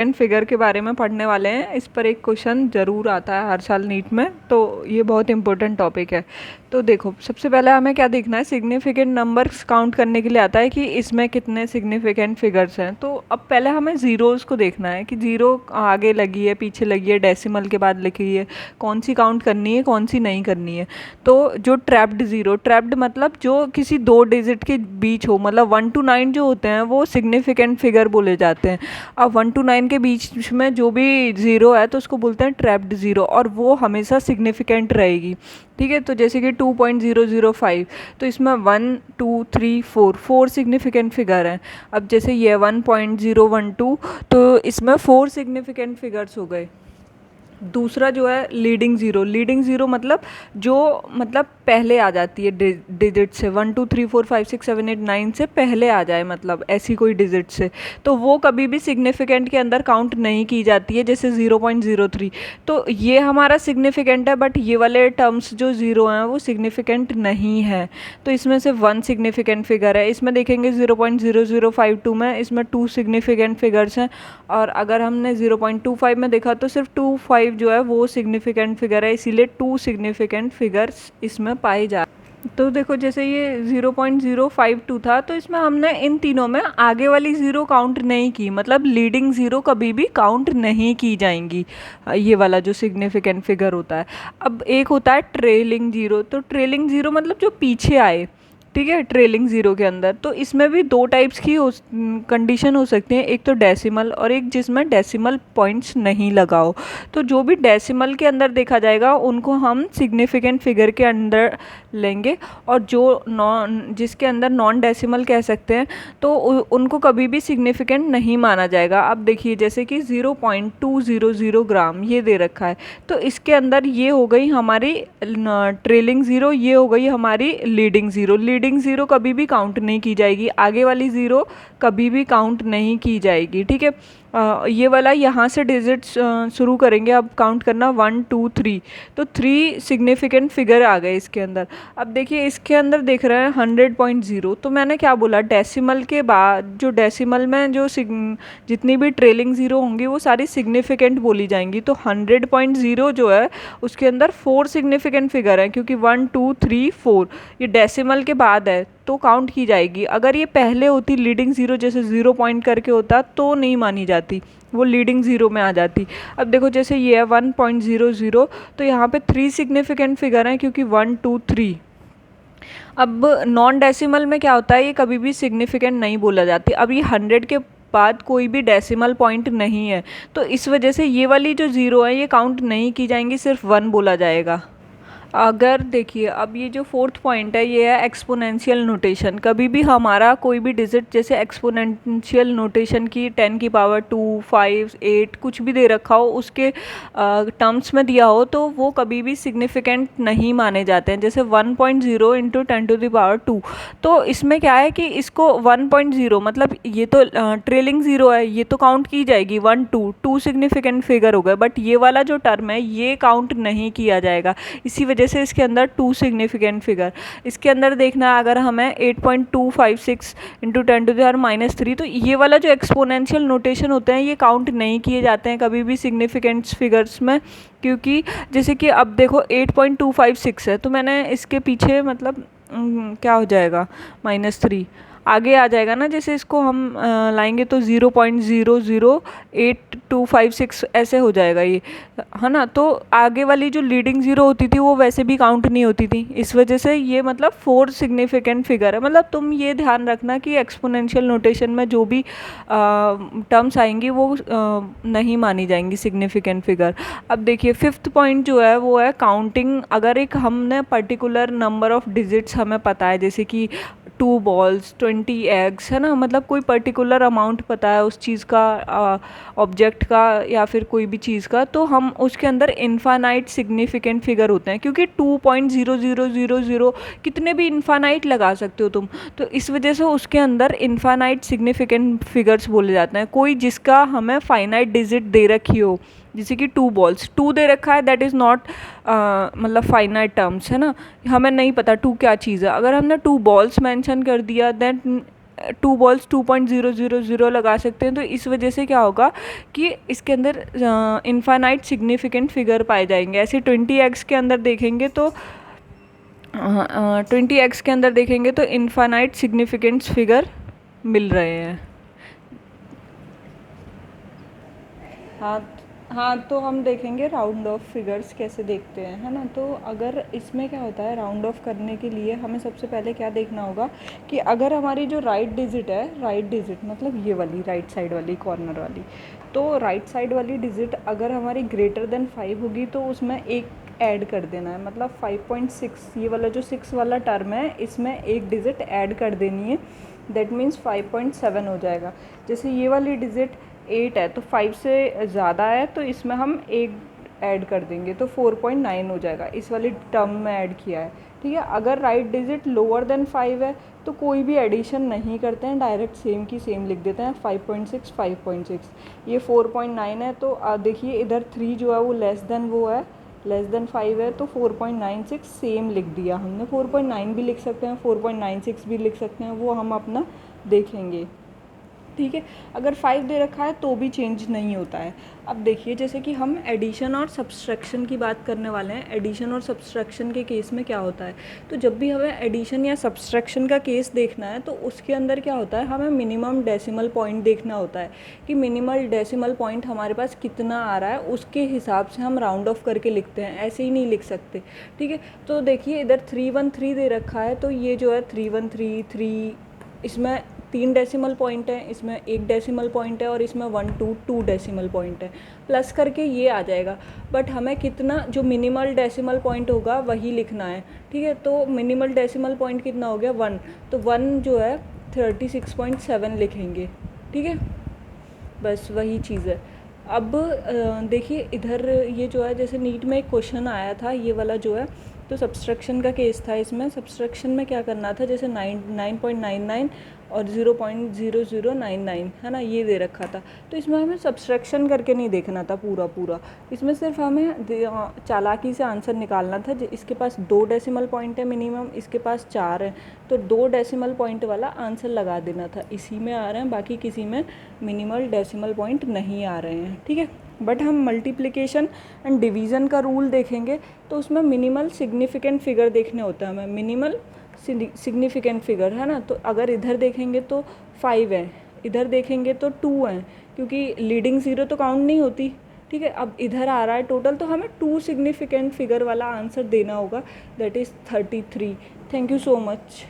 And figure के बारे में पढ़ने वाले हैं। इस पर एक क्वेश्चन ज़रूर आता है हर साल नीट में, तो ये बहुत इंपॉर्टेंट टॉपिक है। तो देखो, सबसे पहले हमें क्या देखना है, सिग्निफिकेंट नंबर्स काउंट करने के लिए आता है कि इसमें कितने सिग्निफिकेंट फिगर्स हैं। तो अब पहले हमें ज़ीरोज़ को देखना है कि ज़ीरो आगे लगी है, पीछे लगी है, डेसिमल के बाद लिखी है, कौन सी काउंट करनी है, कौन सी नहीं करनी है। तो जो ट्रैप्ड ज़ीरो, ट्रैप्ड मतलब जो किसी दो डिजिट के बीच हो, मतलब 1 to 9 जो होते हैं वो सिग्निफिकेंट फिगर बोले जाते हैं। अब 1 to 9 के बीच में जो भी ज़ीरो है तो उसको बोलते हैं ट्रैप्ड ज़ीरो, और वो हमेशा सिग्निफिकेंट रहेगी। ठीक है, तो जैसे कि 2.005, तो इसमें 1 2 3 4 4 सिग्निफिकेंट फिगर हैं। अब जैसे ये 1.012, तो इसमें 4 सिग्निफिकेंट फिगर्स हो गए। दूसरा जो है लीडिंग ज़ीरो, लीडिंग ज़ीरो मतलब जो मतलब पहले आ जाती है डिजिट से, 1 2 3 4 5 6 7 8 9 से पहले आ जाए, मतलब ऐसी कोई डिजिट से, तो वो कभी भी सिग्निफिकेंट के अंदर काउंट नहीं की जाती है, जैसे 0.03। तो ये हमारा सिग्निफिकेंट है, बट ये वाले टर्म्स जो ज़ीरो हैं वो सिग्निफिकेंट नहीं है। तो इसमें से 1 सिग्निफिकेंट फिगर है। इसमें देखेंगे 0.0052 में, इसमें 2 सिग्निफिकेंट फिगर्स हैं। और अगर हमने 0.25 में देखा तो सिर्फ 25 जो है वो सिग्निफिकेंट फिगर है, इसीलिए 2 सिग्निफिकेंट फिगर्स इसमें पाए जा। तो देखो, जैसे ये 0.052 था, तो इसमें हमने इन तीनों में आगे वाली ज़ीरो काउंट नहीं की, मतलब लीडिंग ज़ीरो कभी भी काउंट नहीं की जाएंगी, ये वाला जो सिग्निफिकेंट फिगर होता है। अब एक होता है ट्रेलिंग ज़ीरो, तो ट्रेलिंग ज़ीरो मतलब जो पीछे आए। ठीक है, ट्रेलिंग ज़ीरो के अंदर तो इसमें भी दो टाइप्स की कंडीशन हो सकती है, एक तो डेसिमल और एक जिसमें डेसिमल पॉइंट्स नहीं लगाओ। तो जो भी डेसिमल के अंदर देखा जाएगा उनको हम सिग्निफिकेंट फिगर के अंदर लेंगे, और जो जिसके अंदर नॉन डेसिमल कह सकते हैं तो उनको कभी भी सिग्निफिकेंट नहीं माना जाएगा। अब देखिए, जैसे कि 0.200 ग्राम ये दे रखा है, तो इसके अंदर ये हो गई हमारी ट्रेलिंग ज़ीरो, ये हो गई हमारी लीडिंग ज़ीरो। लीडिंग ज़ीरो कभी भी काउंट नहीं की जाएगी, आगे वाली ज़ीरो कभी भी काउंट नहीं की जाएगी। ठीक है, ये वाला यहाँ से डिजिट्स शुरू करेंगे, अब काउंट करना 1 2 3, तो 3 सिग्निफिकेंट फिगर आ गए इसके अंदर। अब देखिए, इसके अंदर देख रहे हैं 100.0, तो मैंने क्या बोला, डेसिमल के बाद जो डेसिमल में जो जितनी भी ट्रेलिंग ज़ीरो होंगी वो सारी सिग्निफिकेंट बोली जाएंगी। तो 100.0 जो है उसके अंदर 4 सिग्निफिकेंट फिगर हैं, क्योंकि 1 2 3 4 ये डेसिमल के बाद है तो काउंट की जाएगी। अगर ये पहले होती लीडिंग ज़ीरो, जैसे 0 पॉइंट करके होता, तो नहीं मानी जाती, वो लीडिंग ज़ीरो में आ जाती। अब देखो, जैसे ये है 1.00, तो यहाँ पे 3 सिग्निफिकेंट फिगर हैं, क्योंकि 1 2 3। अब नॉन डेसिमल में क्या होता है, ये कभी भी सिग्निफिकेंट नहीं बोला जाती। अब ये 100 के बाद कोई भी डेसिमल पॉइंट नहीं है, तो इस वजह से ये वाली जो ज़ीरो है ये काउंट नहीं की जाएंगी, सिर्फ 1 बोला जाएगा। अगर देखिए, अब ये जो फोर्थ पॉइंट है ये है एक्सपोनेंशियल नोटेशन। कभी भी हमारा कोई भी डिजिट, जैसे एक्सपोनेंशियल नोटेशन की 10 की पावर 2 5 8 कुछ भी दे रखा हो, उसके टर्म्स में दिया हो, तो वो कभी भी सिग्निफिकेंट नहीं माने जाते हैं। जैसे 1.0 इंटू 10 टू द पावर 2, तो इसमें क्या है कि इसको 1.0 मतलब ये तो ट्रेलिंग ज़ीरो है, ये तो काउंट की जाएगी, 1 2 सिग्निफिकेंट फिगर हो गए, बट ये वाला जो टर्म है ये काउंट नहीं किया जाएगा। इसी वजह से इसके अंदर 2 सिग्निफिकेंट फिगर। इसके अंदर देखना, अगर हमें 8.256 इंटू 10 टू द पावर -3, तो ये वाला जो एक्सपोनेंशियल नोटेशन होते हैं ये काउंट नहीं किए जाते हैं कभी भी सिग्निफिकेंट फिगर्स में, क्योंकि जैसे कि अब देखो 8.256 है, तो मैंने इसके पीछे मतलब क्या हो जाएगा, -3 आगे आ जाएगा ना। जैसे इसको हम लाएंगे तो 0.00826 ऐसे हो जाएगा ये, है ना। तो आगे वाली जो लीडिंग ज़ीरो होती थी वो वैसे भी काउंट नहीं होती थी, इस वजह से ये मतलब 4 सिग्निफिकेंट फिगर है। मतलब तुम ये ध्यान रखना कि एक्सपोनेंशियल नोटेशन में जो भी टर्म्स आएंगी वो नहीं मानी जाएंगी सिग्निफिकेंट फिगर। अब देखिए, फिफ्थ पॉइंट जो है वो है काउंटिंग। अगर एक हमने पर्टिकुलर नंबर ऑफ डिजिट्स हमें पता है, जैसे कि 2 बॉल्स 20 एग्स, है ना, मतलब कोई पर्टिकुलर अमाउंट पता है उस चीज़ का, ऑब्जेक्ट का या फिर कोई भी चीज़ का, तो हम उसके अंदर इन्फानाइट सिग्निफिकेंट फिगर होते हैं, क्योंकि 2.0000 कितने भी इन्फानाइट लगा सकते हो तुम, तो इस वजह से उसके अंदर इन्फानाइट सिग्निफिकेंट फिगर्स बोले जाते हैं। कोई जिसका हमें फाइनाइट डिजिट दे रखी हो, जैसे कि 2 बॉल्स, 2 दे रखा है, दैट इज़ नॉट मतलब फाइनाइट टर्म्स, है ना, हमें नहीं पता 2 क्या चीज़ है। अगर हमने 2 बॉल्स मेंशन कर दिया, दैन 2 बॉल्स 2.000 लगा सकते हैं। तो इस वजह से क्या होगा कि इसके अंदर इनफाइनाइट सिग्निफिकेंट फिगर पाए जाएंगे। ऐसे 20x के अंदर देखेंगे तो 20x के अंदर देखेंगे तो इनफाइनाइट सिग्निफिकेंट फिगर मिल रहे हैं। हाँ हाँ, तो हम देखेंगे राउंड ऑफ फिगर्स कैसे देखते हैं, है ना। तो अगर इसमें क्या होता है, राउंड ऑफ करने के लिए हमें सबसे पहले क्या देखना होगा कि अगर हमारी जो राइट डिजिट है, राइट डिजिट मतलब ये वाली राइट साइड वाली कॉर्नर वाली, तो राइट साइड वाली डिजिट अगर हमारी ग्रेटर देन 5 होगी तो उसमें एक ऐड कर देना है। मतलब 5.6, ये वाला जो 6 वाला टर्म है इसमें एक डिजिट ऐड कर देनी है। दैट मीन्स 5.7 हो जाएगा। जैसे ये वाली डिजिट 8 है तो 5 से ज़्यादा है तो इसमें हम एक ऐड कर देंगे तो 4.9 हो जाएगा। इस वाली टर्म में ऐड किया है, ठीक है। अगर राइट डिजिट लोअर देन 5 है तो कोई भी एडिशन नहीं करते हैं, डायरेक्ट सेम की सेम लिख देते हैं 5.6 5.6। ये 4.9 है तो देखिए इधर 3 जो है वो लेस देन 5 है तो 4.96 सेम लिख दिया हमने। 4.9 भी लिख सकते हैं, 4.96 भी लिख सकते हैं, वो हम अपना देखेंगे, ठीक है। अगर 5 दे रखा है तो भी चेंज नहीं होता है। अब देखिए जैसे कि हम एडिशन और सब्सट्रैक्शन की बात करने वाले हैं। एडिशन और सब्सट्रैक्शन के केस में क्या होता है, तो जब भी हमें एडिशन या सब्सट्रैक्शन का केस देखना है तो उसके अंदर क्या होता है, हमें मिनिमम डेसिमल पॉइंट देखना होता है कि मिनिमल डेसिमल पॉइंट हमारे पास कितना आ रहा है, उसके हिसाब से हम राउंड ऑफ करके लिखते हैं, ऐसे ही नहीं लिख सकते, ठीक है। तो देखिए इधर 313 दे रखा है तो ये जो है 313 इसमें 3 डेसिमल पॉइंट है, इसमें 1 डेसिमल पॉइंट है और इसमें 2 डेसिमल पॉइंट है, प्लस करके ये आ जाएगा। बट हमें कितना जो मिनिमल डेसिमल पॉइंट होगा वही लिखना है, ठीक है। तो मिनिमल डेसिमल पॉइंट कितना हो गया 1, तो 1 जो है 36.7 लिखेंगे, ठीक है। बस वही चीज़ है। अब देखिए इधर ये जो है जैसे नीट में एक क्वेश्चन आया था ये वाला जो है, तो सब्सट्रैक्शन का केस था। इसमें सब्सट्रैक्शन में क्या करना था, जैसे 9.99 और 0.0099 है ना, ये दे रखा था। तो इसमें हमें सब्सट्रैक्शन करके नहीं देखना था पूरा, इसमें सिर्फ हमें चालाकी से आंसर निकालना था। इसके पास 2 डेसिमल पॉइंट है मिनिमम, इसके पास 4 है, तो 2 डेसिमल पॉइंट वाला आंसर लगा देना था। इसी में आ रहे हैं, बाकी किसी में मिनिमल डेसिमल पॉइंट नहीं आ रहे हैं, ठीक है। बट हम मल्टीप्लिकेशन एंड डिवीज़न का रूल देखेंगे तो उसमें मिनिमल सिग्निफिकेंट फिगर देखने होता है हमें, मिनिमल सिग्निफिकेंट फिगर, है ना। तो अगर इधर देखेंगे तो 5 है, इधर देखेंगे तो 2 है, क्योंकि लीडिंग ज़ीरो तो काउंट नहीं होती, ठीक है। अब इधर आ रहा है टोटल, तो हमें 2 सिग्निफिकेंट फिगर वाला आंसर देना होगा, that is 33। Thank you so much.